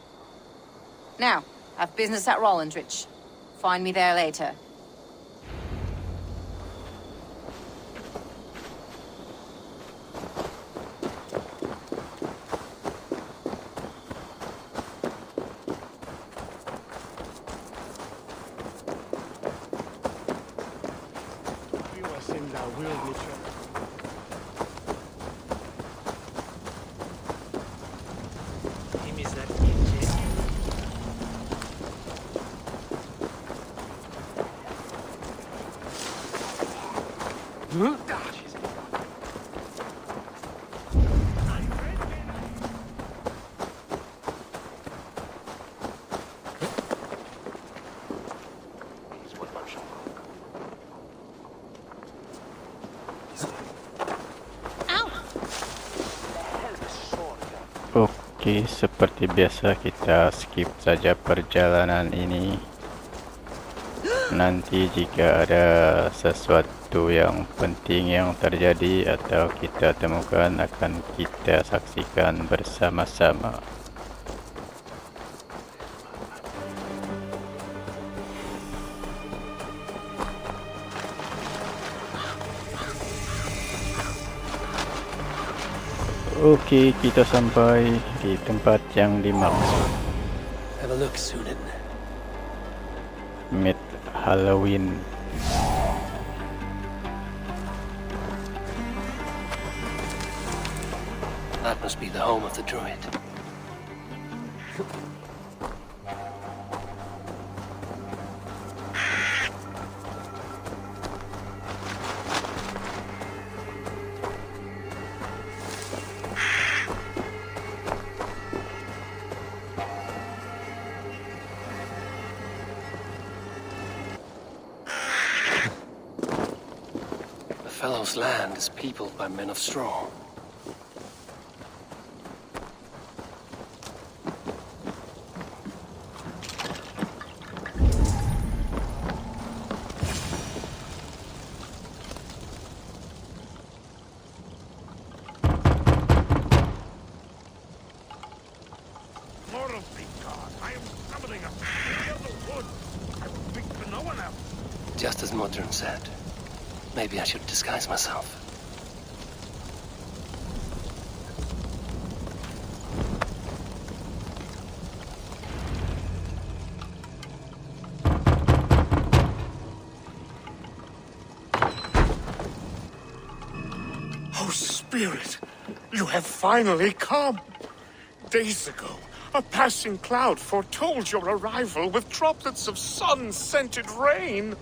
Now, I've business at Rollindrich. Find me there later. Oke, seperti biasa kita skip saja perjalanan ini. Nanti jika ada sesuatu yang penting yang terjadi atau kita temukan akan kita saksikan bersama-sama. Oke, kita sampai di tempat yang dimaksud. Have a look, Sunan. Meet Halloween. That must be the home of the druid. The fellow's land is peopled by men of straw. Just as Modron said. Maybe I should disguise myself. Oh, Spirit, you have finally come. Days ago, a passing cloud foretold your arrival with droplets of sun-scented rain.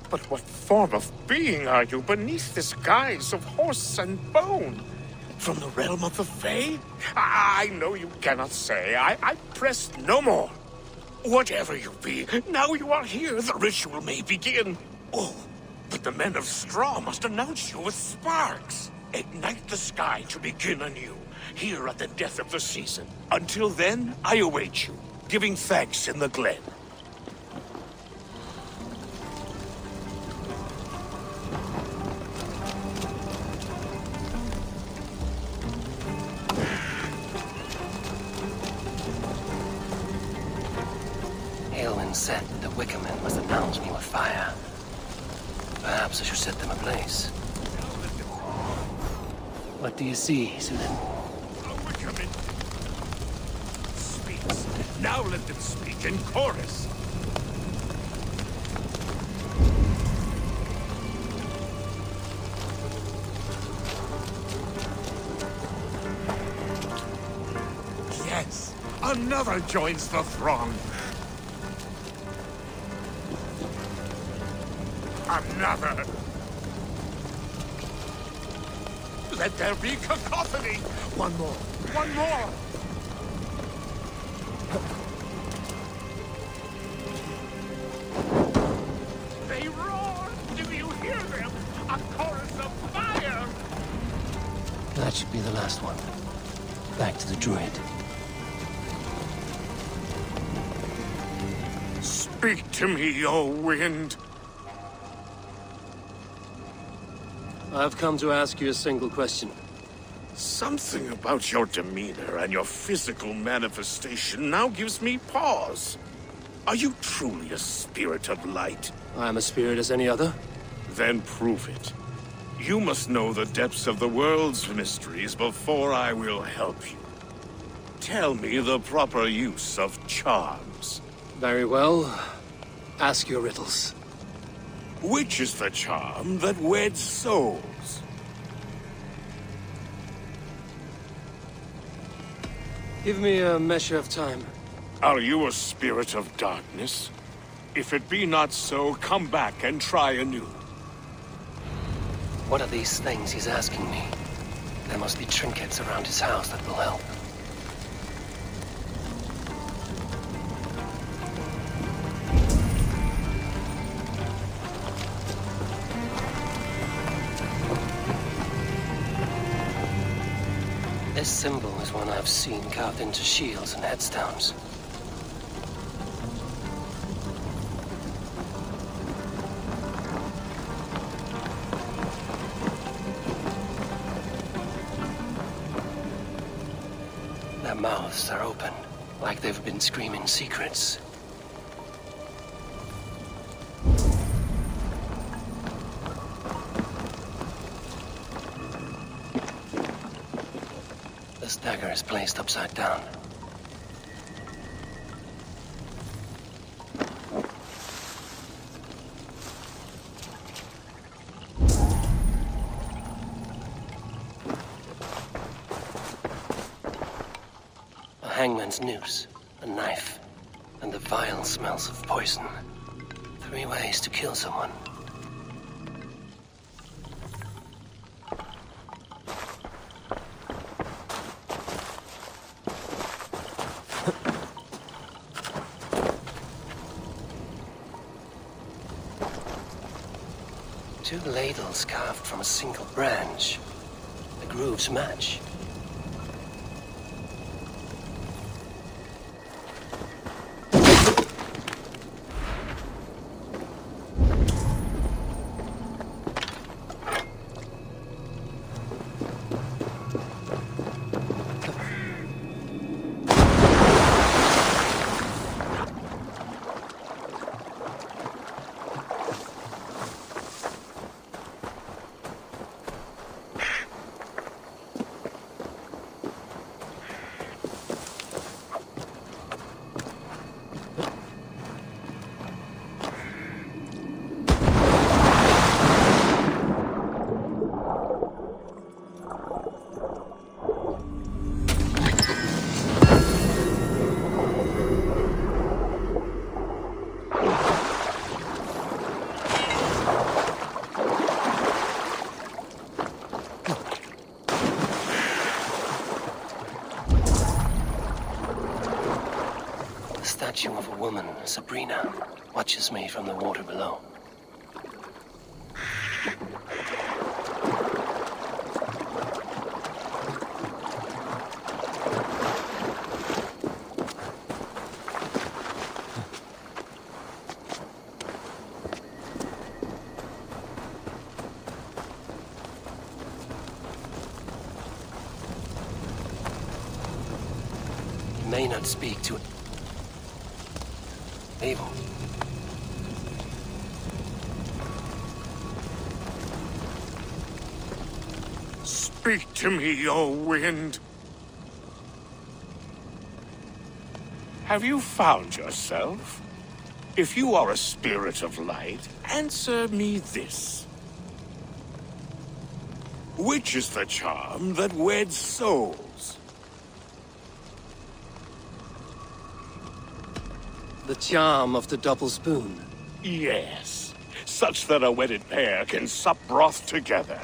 But what form of being are you beneath this guise of horse and bone? From the realm of the Fae? I know you cannot say. I press no more. Whatever you be, now you are here, the ritual may begin. Oh, but the men of straw must announce you with sparks. Ignite the sky to begin anew, here at the death of the season. Until then, I await you, giving thanks in the glen. Said that the Wicker Men must announce me with fire. Perhaps I should set them ablaze. What do you see, Susan? A Wicker Man speaks. Now let them speak in chorus. Yes, another joins the throng. Another. Let there be cacophony. One more. One more. They roar. Do you hear them? A chorus of fire. That should be the last one. Back to the druid. Speak to me, O wind. I've come to ask you a single question. Something about your demeanor and your physical manifestation now gives me pause. Are you truly a spirit of light? I'm a spirit as any other. Then prove it. You must know the depths of the world's mysteries before I will help you. Tell me the proper use of charms. Very well. Ask your riddles. Which is the charm that weds souls? Give me a measure of time. Are you a spirit of darkness? If it be not so, come back and try anew. What are these things he's asking me? There must be trinkets around his house that will help. This symbol is one I've seen carved into shields and headstones. Their mouths are open, like they've been screaming secrets. This dagger is placed upside down. hangman's noose, a knife, and the vile smells of poison. 3 ways to kill someone. Two ladles carved from a single branch. The grooves match. The statue of a woman, Sabrina, watches me from the water below. You may not speak to Eivor. Speak to me, O wind. Have you found yourself? If you are a spirit of light, answer me this. Which is the charm that weds souls? The charm of the double spoon. Yes, such that a wedded pair can sup broth together.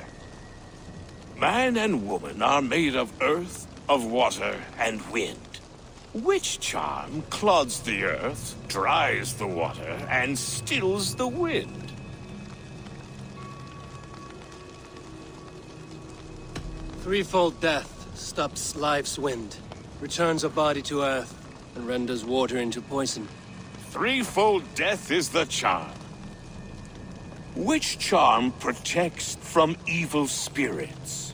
Man and woman are made of earth, of water, and wind. Which charm clods the earth, dries the water, and stills the wind? Threefold death stops life's wind, returns a body to earth, and renders water into poison. Threefold death is the charm. Which charm protects from evil spirits?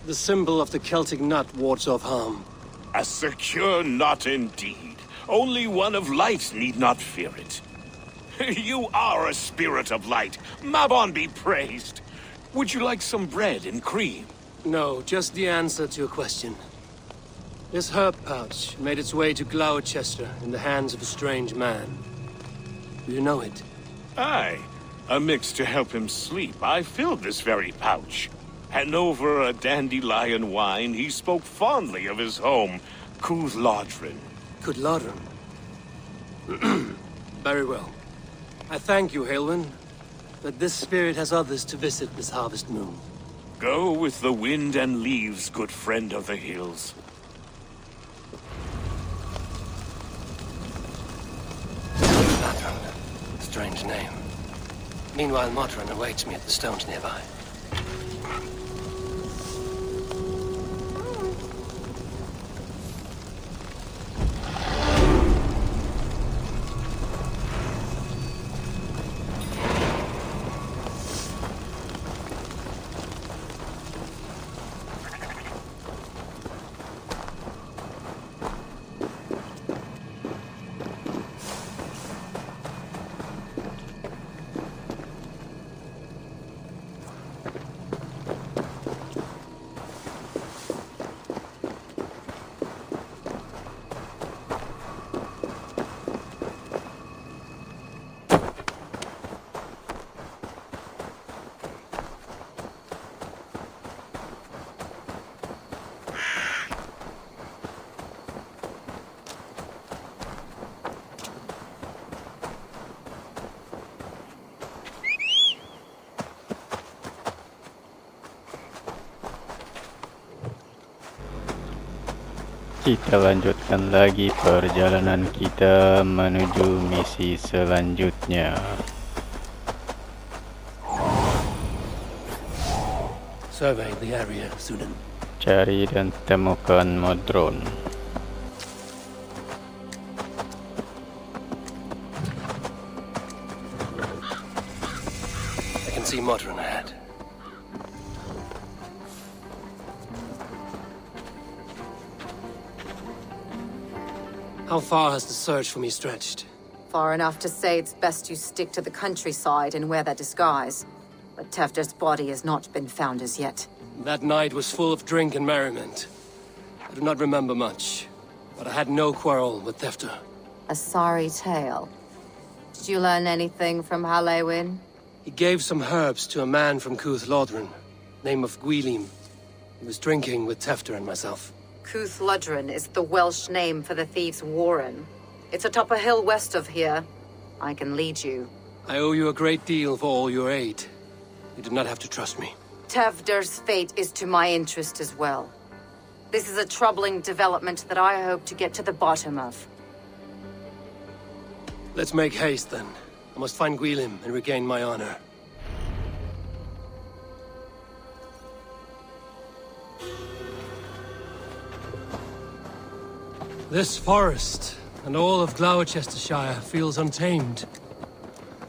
The symbol of the Celtic nut wards off harm. A secure knot indeed. Only one of light need not fear it. You are a spirit of light. Mabon be praised. Would you like some bread and cream? No, just the answer to your question. This herb pouch made its way to Gloucester in the hands of a strange man. Do you know it? Aye. A mix to help him sleep. I filled this very pouch. And over a dandelion wine, he spoke fondly of his home, Cúthládrin. Cúthládrin? Very well. I thank you, Haelwyn, that this spirit has others to visit this harvest moon. Go with the wind and leaves, good friend of the hills. Strange name. Meanwhile, Modron awaits me at the stones nearby. Kita lanjutkan lagi perjalanan kita menuju misi selanjutnya. Survey the area, Sunan. Cari dan temukan Modron. I can see Modron ahead. How far has the search for me stretched? Far enough to say it's best you stick to the countryside and wear that disguise. But Tefder's body has not been found as yet. That night was full of drink and merriment. I do not remember much, but I had no quarrel with Tefder. A sorry tale. Did you learn anything from Halewin? He gave some herbs to a man from Cuth Lodren, name of Gwylim. He was drinking with Tefder and myself. Cuth Lodren is the Welsh name for the thieves' warren. It's atop a hill west of here. I can lead you. I owe you a great deal for all your aid. You do not have to trust me. Tefder's fate is to my interest as well. This is a troubling development that I hope to get to the bottom of. Let's make haste then. I must find Gwylim and regain my honor. This forest and all of Gloucestershire feels untamed.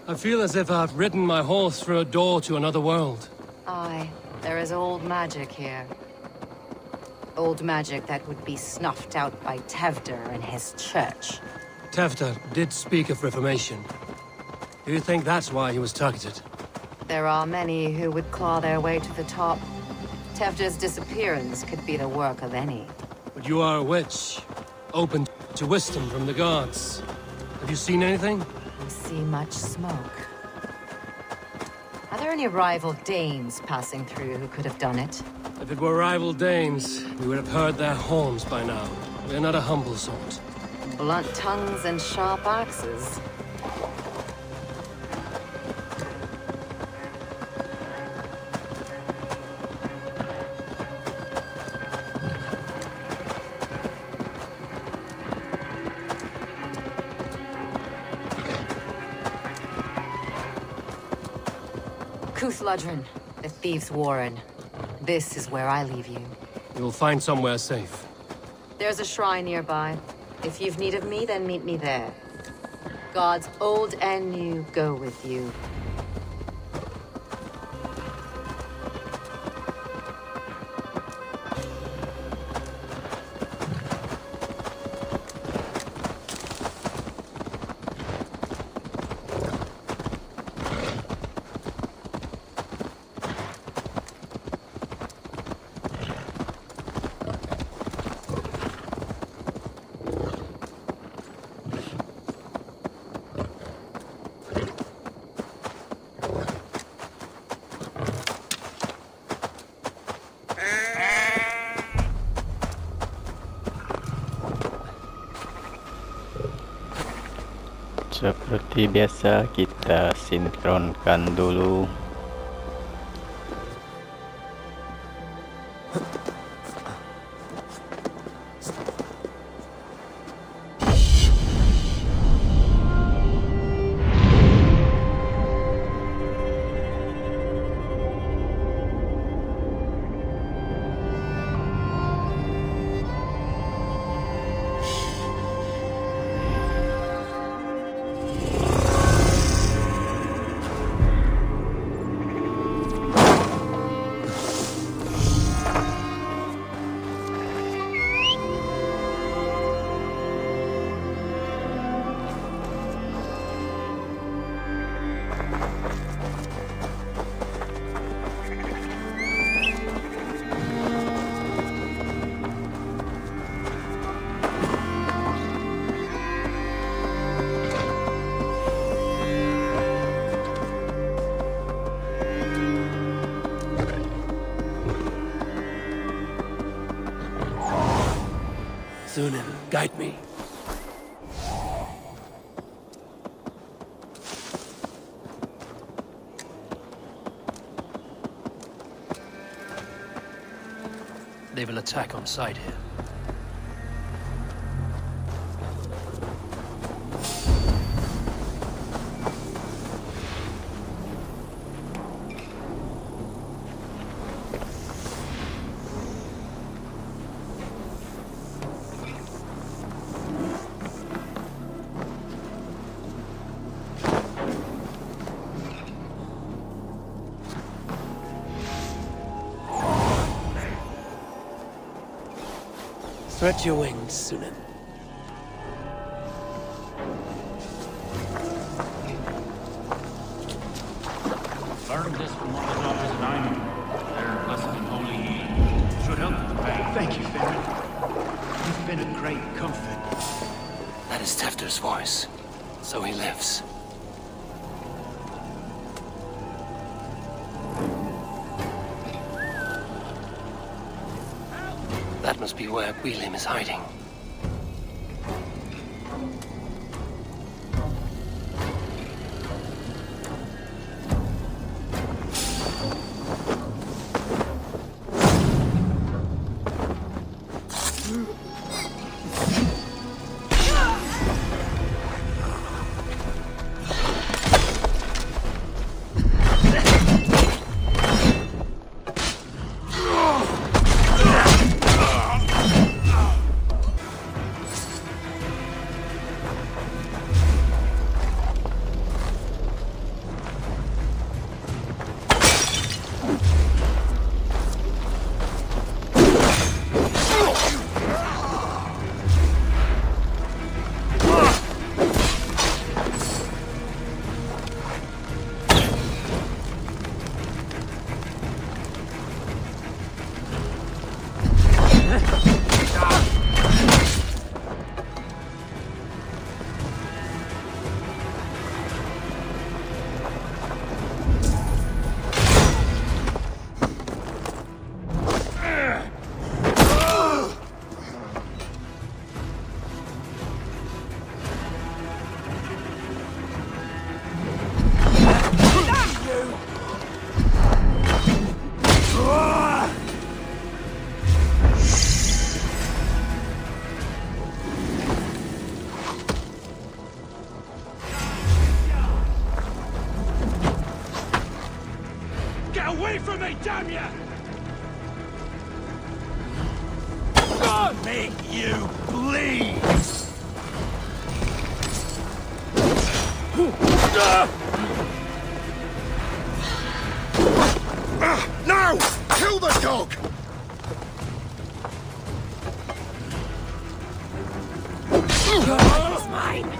I feel as if I've ridden my horse through a door to another world. Aye, there is old magic here. Old magic that would be snuffed out by Tefder and his church. Tefder did speak of reformation. Do you think that's why he was targeted? There are many who would claw their way to the top. Tefder's disappearance could be the work of any. But you are a witch, open to wisdom from the gods. Have you seen anything? I see much smoke. Are there any rival Danes passing through who could have done it? If it were rival Danes, we would have heard their horns by now. We're not a humble sort. Blunt tongues and sharp axes. Cuth Lodren, the thieves' warren. This is where I leave you. You'll find somewhere safe. There's a shrine nearby. If you've need of me, then meet me there. Gods old and new go with you. Seperti biasa, kita sinkronkan dulu. Sunan, guide me. They will attack on sight here. Spread your wings, Sunan. Learn this from one of the daughters of Ainur. They're blessed and holy healing. Should help you, Faye. Thank you, Farron. You've been a great comfort. That is Tefter's voice. So he lives. That must be where William is hiding. Damn ya! God make you bleed! Now! Kill the dog! Your life is mine!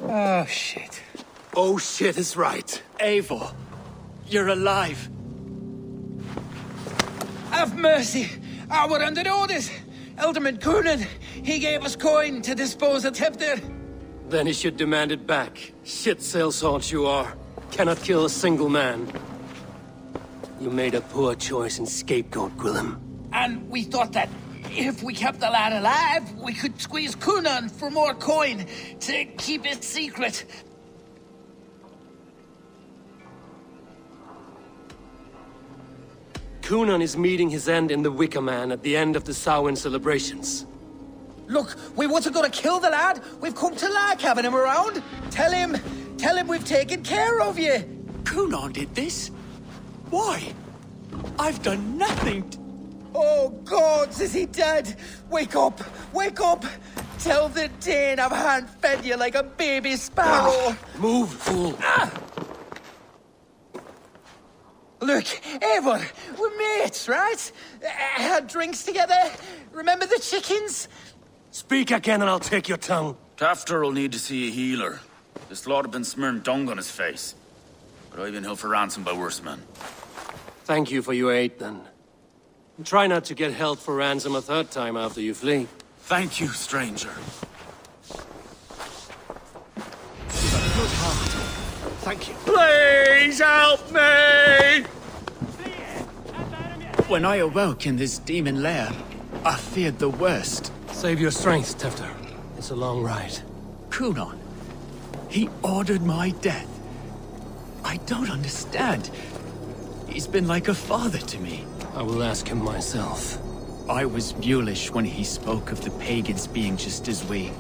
Oh, shit. Oh, shit is right. Eivor, you're alive. Have mercy. We're under orders. Alderman Coonan, he gave us coin to dispose of Tefter. Then he should demand it back. Shit sales haunt you are. Cannot kill a single man. You made a poor choice in scapegoat, Gwillem. And we thought that if we kept the lad alive, we could squeeze Coonan for more coin to keep it secret. Coonan is meeting his end in the Wicker Man at the end of the Samhain celebrations. Look, we wasn't gonna kill the lad. We've come to like having him around. Tell him we've taken care of you. Coonan did this? Why? I've done nothing. Oh, gods, is he dead? Wake up! Wake up! Tell the Dane I've hand-fed you like a baby sparrow. Move, fool. Look, Eivor, we're mates, right? Had drinks together. Remember the chickens? Speak again and I'll take your tongue. Karekter will need to see a healer. This lord have been smearing dung on his face. But I've been held for ransom by worse men. Thank you for your aid, then. And try not to get held for ransom a third time after you flee. Thank you, stranger. Good heart. Thank you. Please help me! When I awoke in this demon lair, I feared the worst. Save your strength, Tefter. It's a long ride. Kunon. He ordered my death. I don't understand. He's been like a father to me. I will ask him myself. I was mulish when he spoke of the pagans being just as we.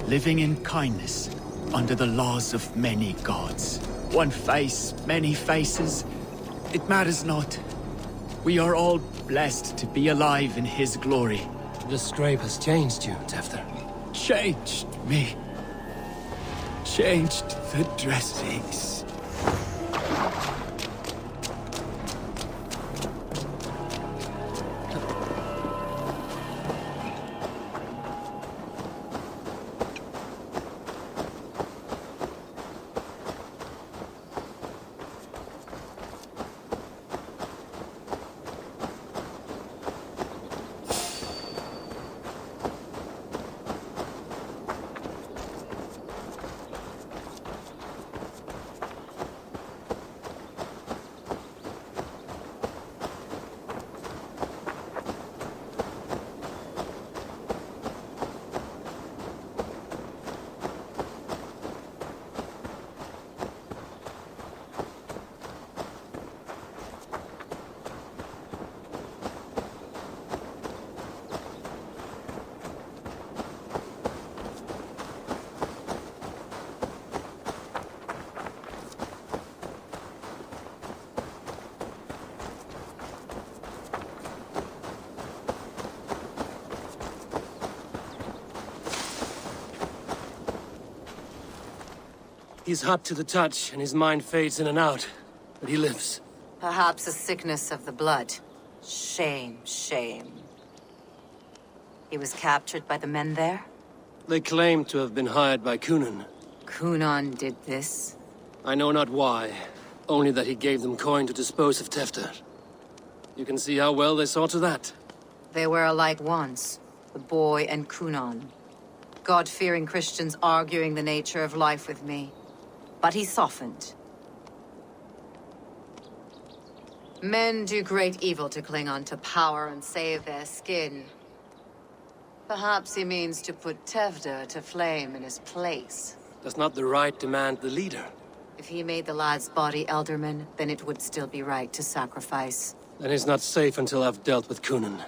Living in kindness, under the laws of many gods. One face, many faces. It matters not. We are all blessed to be alive in his glory. The scrape has changed you, Tefter. Changed me. Changed the dressings. He's hot to the touch, and his mind fades in and out. But he lives. Perhaps a sickness of the blood. Shame, shame. He was captured by the men there? They claim to have been hired by Kunon. Kunon did this? I know not why. Only that he gave them coin to dispose of Tefter. You can see how well they saw to that. They were alike once, the boy and Kunon. God-fearing Christians arguing the nature of life with me. But he softened. Men do great evil to cling on to power and save their skin. Perhaps he means to put Tefter to flame in his place. Does not the right demand the leader? If he made the lad's body Elderman, then it would still be right to sacrifice. Then he's not safe until I've dealt with Kunon.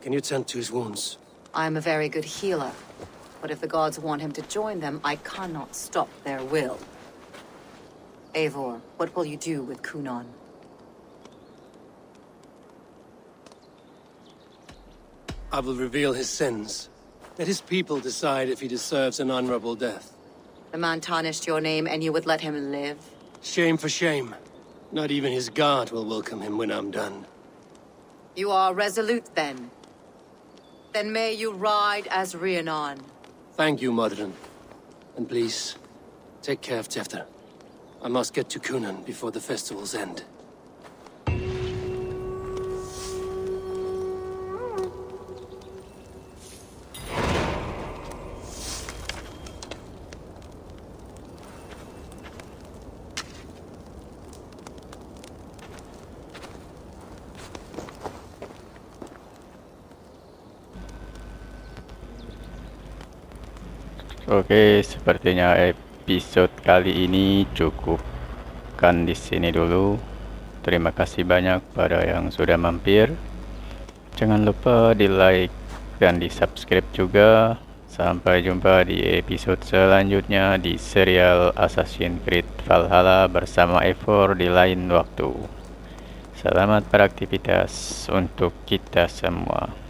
Can you tend to his wounds? I am a very good healer. But if the gods want him to join them, I cannot stop their will. Eivor, what will you do with Kunon? I will reveal his sins. Let his people decide if he deserves an honorable death. The man tarnished your name and you would let him live? Shame for shame. Not even his guard will welcome him when I'm done. You are resolute then. Then may you ride as Rhiannon. Thank you, Modern. And please, take care of Tefter. I must get to Kunon before the festivals end. Oke, sepertinya episode kali ini cukupkan di sini dulu. Terima kasih banyak pada yang sudah mampir. Jangan lupa di like dan di subscribe juga. Sampai jumpa di episode selanjutnya di serial Asassin Valhalla bersama Eivor di lain waktu. Selamat beraktivitas untuk kita semua.